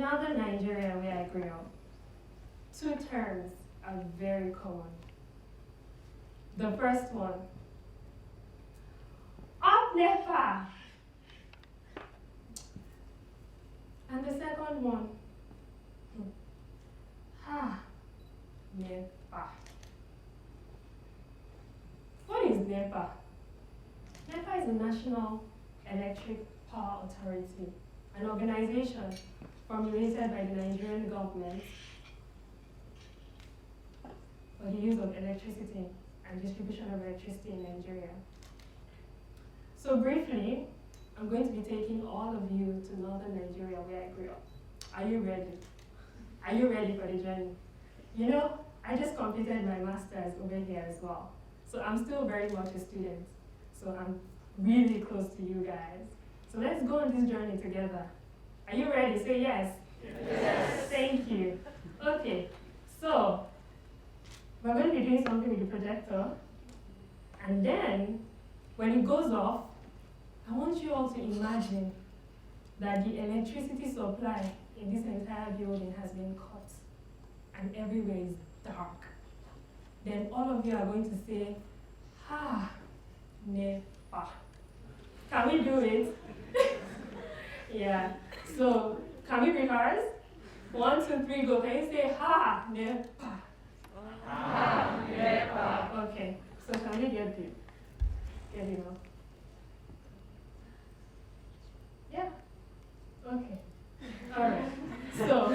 northern Nigeria, where I grew up, two terms are very common. The first one, up NEPA. And the second one, NEPA. What is NEPA? NEPA is the National Electric Power Authority, an organization formulated by the Nigerian government for the use of electricity and distribution of electricity in Nigeria. So briefly, I'm going to be taking all of you to northern Nigeria where I grew up. Are you ready? Are you ready for the journey? You know, I just completed my master's over here as well. So I'm still very much a student. So I'm really close to you guys. So let's go on this journey together. Are you ready? Say yes. Yes. Thank you. Okay, so we're going to be doing something with the projector. And then when it goes off, I want you all to imagine that the electricity supply in this entire building has been cut and everywhere is dark. Then all of you are going to say, NEPA. Can we do it? Yeah. So can we rehearse? 1, 2, 3, go. Can you say NEPA? NEPA. Okay. So can we get it? Get it up? Yeah. Okay. All right. So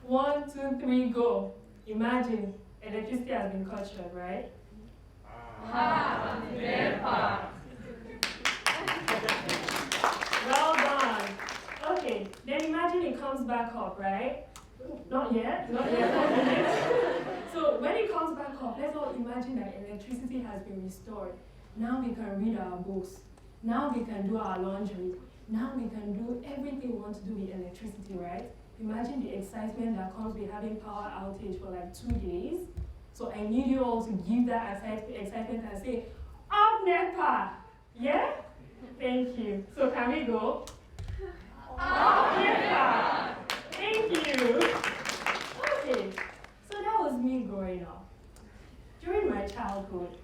1, 2, 3, go. Imagine electricity has been cut short, right? NEPA. Well done. Okay. Then imagine it comes back up, right? Not yet. Not yet. So when it comes back up, let's all imagine that electricity has been restored. Now we can read our books. Now we can do our laundry. Now we can do everything we want to do with electricity, right? Imagine the excitement that comes with having power outage for like 2 days. So I need you all to give that excitement and say, up NEPA! Yeah? Thank you. So can we go? Up NEPA! Thank you. Okay, so that was me growing up. During my childhood,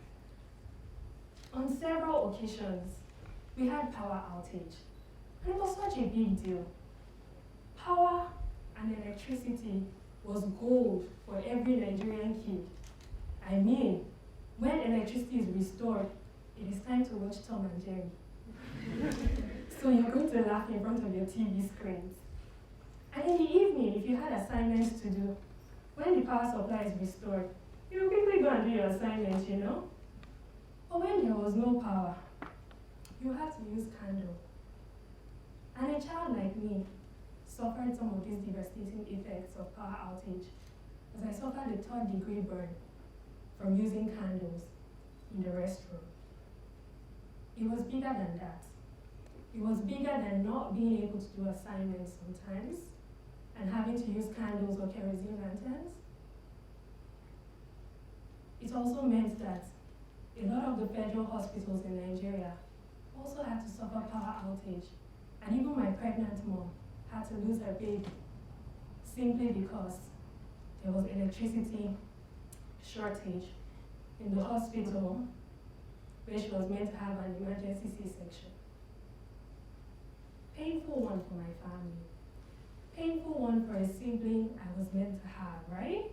on several occasions, we had power outage. And it was such a big deal. Power and electricity was gold for every Nigerian kid. I mean, when electricity is restored, it is time to watch Tom and Jerry. So you're going to laugh in front of your TV screens. And in the evening, if you had assignments to do, when the power supply is restored, you quickly go and do your assignments, you know? But when there was no power, you had to use candle. And a child like me suffered some of these devastating effects of power outage, as I suffered a 3rd-degree burn from using candles in the restroom. It was bigger than that. It was bigger than not being able to do assignments sometimes and having to use candles or kerosene lanterns. It also meant that a lot of the federal hospitals in Nigeria also had to suffer power outage. And even my pregnant mom had to lose her baby simply because there was electricity shortage in the hospital where she was meant to have an emergency C-section. Painful one for my family. Painful one for a sibling I was meant to have, right?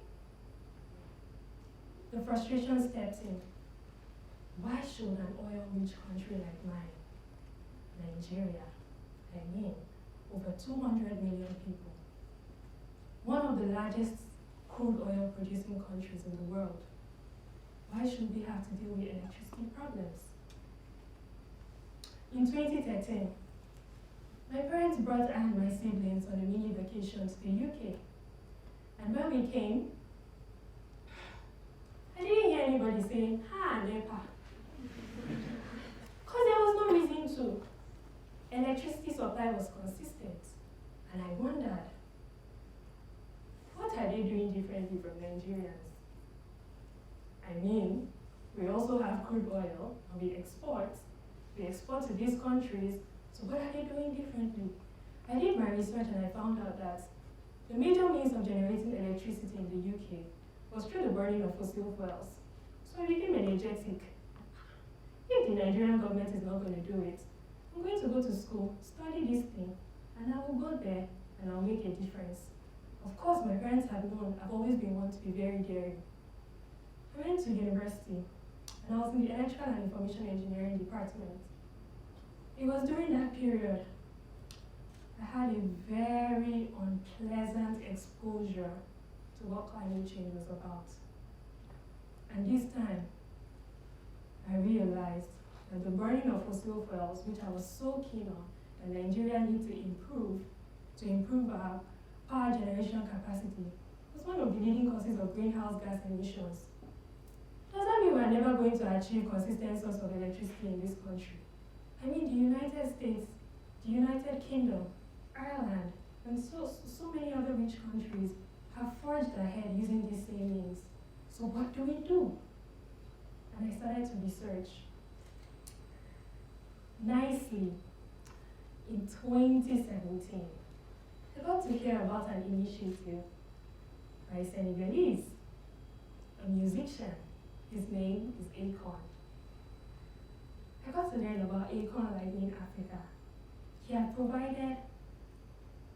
The frustration stepped in. Why should an oil-rich country like mine, Nigeria, I mean, over 200 million people, one of the largest crude oil producing countries in the world, why should we have to deal with electricity problems? In 2013, my parents brought I and my siblings on a mini vacation to the UK. And when we came, I didn't hear anybody saying, NEPA. Because there was no reason to. Electricity supply was consistent. And I wondered, what are they doing differently from Nigerians? I mean, we also have crude oil, and we export. We export to these countries, so what are they doing differently? I did my research and I found out that the major means of generating electricity in the UK was through the burning of fossil fuels. So I became energetic. If the Nigerian government is not going to do it, I'm going to go to school, study this thing, and I will go there and I'll make a difference. Of course, my parents have known I've always been one to be very daring. I went to university and I was in the Electrical and Information Engineering department. It was during that period I had a very unpleasant exposure to what climate change was about. And this time, I realized that the burning of fossil fuels, which I was so keen on, that Nigeria needs to improve our power generation capacity, was one of the leading causes of greenhouse gas emissions. Does that mean we're never going to achieve consistent source of electricity in this country? I mean, the United States, the United Kingdom, Ireland, and so many other rich countries have forged ahead using these same means. So what do we do? And I started to research. Nicely, in 2017, I got to hear about an initiative by a Senegalese, a musician. His name is Akon. I got to learn about Akon like in Africa. He had provided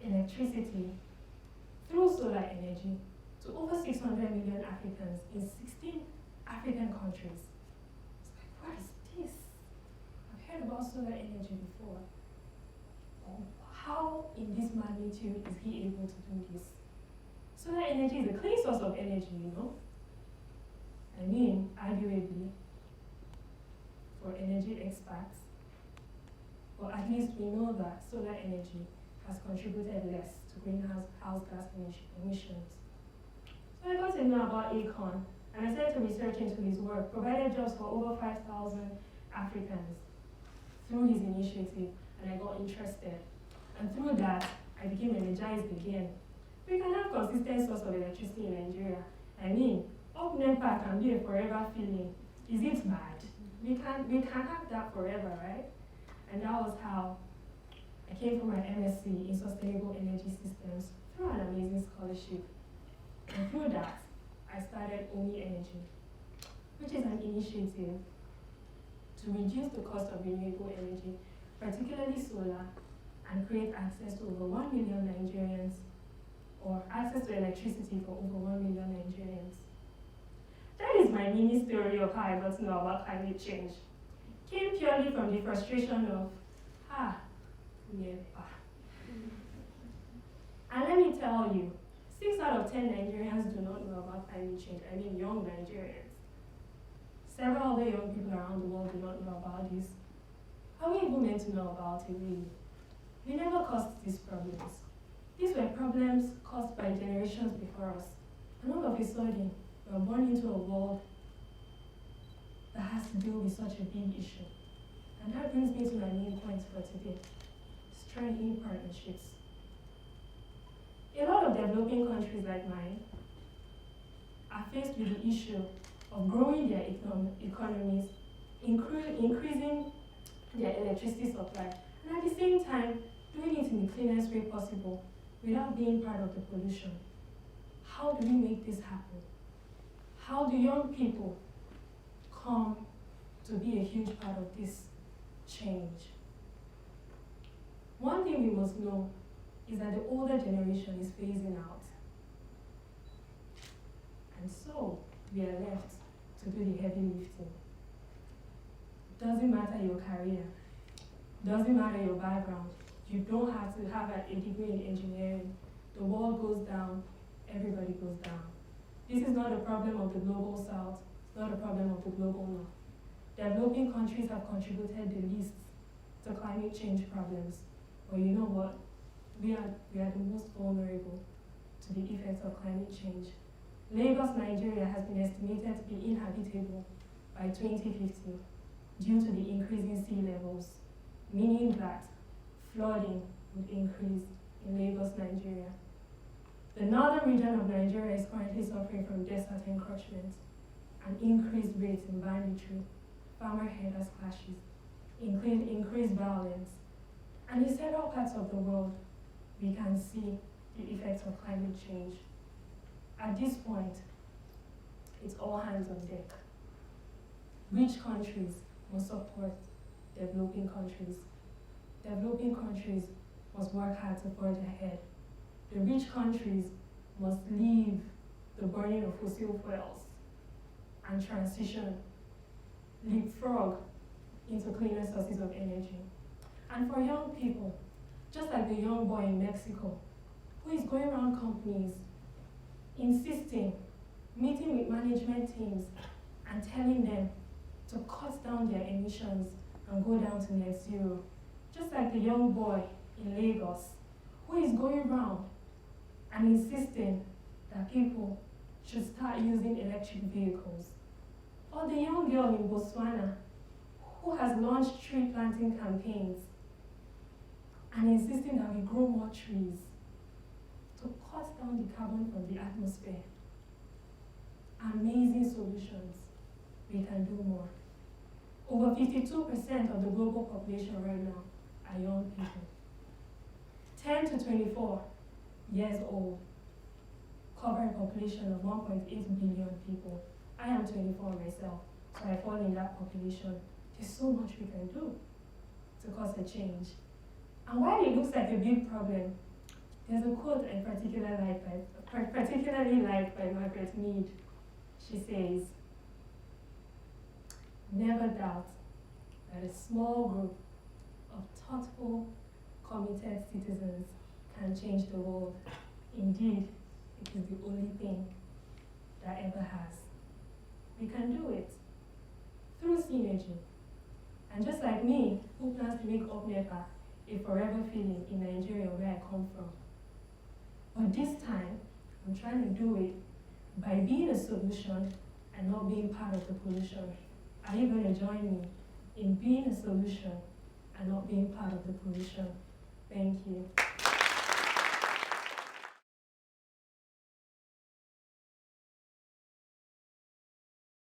electricity through solar energy to over 600 million Africans in 16 African countries. It's like, what is this? I've heard about solar energy before. How in this magnitude is he able to do this? Solar energy is a clean source of energy, you know? I mean, arguably, for energy experts, or at least we know that solar energy has contributed less to greenhouse gas emissions. So I got to know about Akon, and I started to research into his work, provided jobs for over 5,000 Africans through his initiative, and I got interested. And through that, I became energized again. We can have consistent source of electricity in Nigeria. I mean, up NEPA can be a forever feeling. Is it bad? We can have that forever, right? And that was how I came for my MSc in Sustainable Energy Systems through an amazing scholarship. And through that, I started OMI Energy, which is an initiative to reduce the cost of renewable energy, particularly solar, and create access to over 1 million Nigerians, or access to electricity for over 1 million Nigerians. That is my mini story of how I got to know about climate change. Came purely from the frustration of, NEPA. And let me tell you, 6 out of 10 Nigerians do not know about climate change. I mean, young Nigerians. Several other young people around the world do not know about this. Are we even meant to know about it, really? We never caused these problems. These were problems caused by generations before us. And all of a sudden, we're born into a world that has to deal with such a big issue. And that brings me to my main point for today: strengthening partnerships. A lot of developing countries like mine are faced with the issue of growing their economies, increasing their electricity supply, and at the same time, doing it in the cleanest way possible without being part of the pollution. How do we make this happen? How do young people come to be a huge part of this change? One thing we must know is that the older generation is phasing out. And so we are left to do the heavy lifting. Doesn't matter your career, doesn't matter your background, you don't have to have a degree in engineering. The world goes down, everybody goes down. This is not a problem of the global south, it's not a problem of the global north. Developing countries have contributed the least to climate change problems. But you know what? We are the most vulnerable to the effects of climate change. Lagos, Nigeria has been estimated to be inhabitable by 2050 due to the increasing sea levels, meaning that flooding would increase in Lagos, Nigeria. The northern region of Nigeria is currently suffering from desert encroachment and increased rates in banditry, farmer-herders clashes, increased violence. And in several parts of the world, we can see the effects of climate change. At this point, it's all hands on deck. Rich countries must support developing countries. Developing countries must work hard to forge ahead. The rich countries must leave the burning of fossil fuels and transition, leapfrog into cleaner sources of energy. And for young people, just like the young boy in Mexico, who is going around companies, insisting, meeting with management teams, and telling them to cut down their emissions and go down to net zero. Just like the young boy in Lagos, who is going around and insisting that people should start using electric vehicles. Or the young girl in Botswana, who has launched tree planting campaigns and insisting that we grow more trees to cut down the carbon from the atmosphere. Amazing solutions. We can do more. Over 52% of the global population right now are young people. 10 to 24 years old, covering a population of 1.8 billion people. I am 24 myself, so I fall in that population. There's so much we can do to cause a change. And while it looks like a big problem, there's a quote I particularly like by Margaret Mead. She says, "Never doubt that a small group of thoughtful, committed citizens can change the world. Indeed, it is the only thing that ever has." We can do it through synergy. And just like me, who plans to make UpNepa a forever feeling in Nigeria where I come from. But this time, I'm trying to do it by being a solution and not being part of the pollution. Are you going to join me in being a solution and not being part of the pollution? Thank you.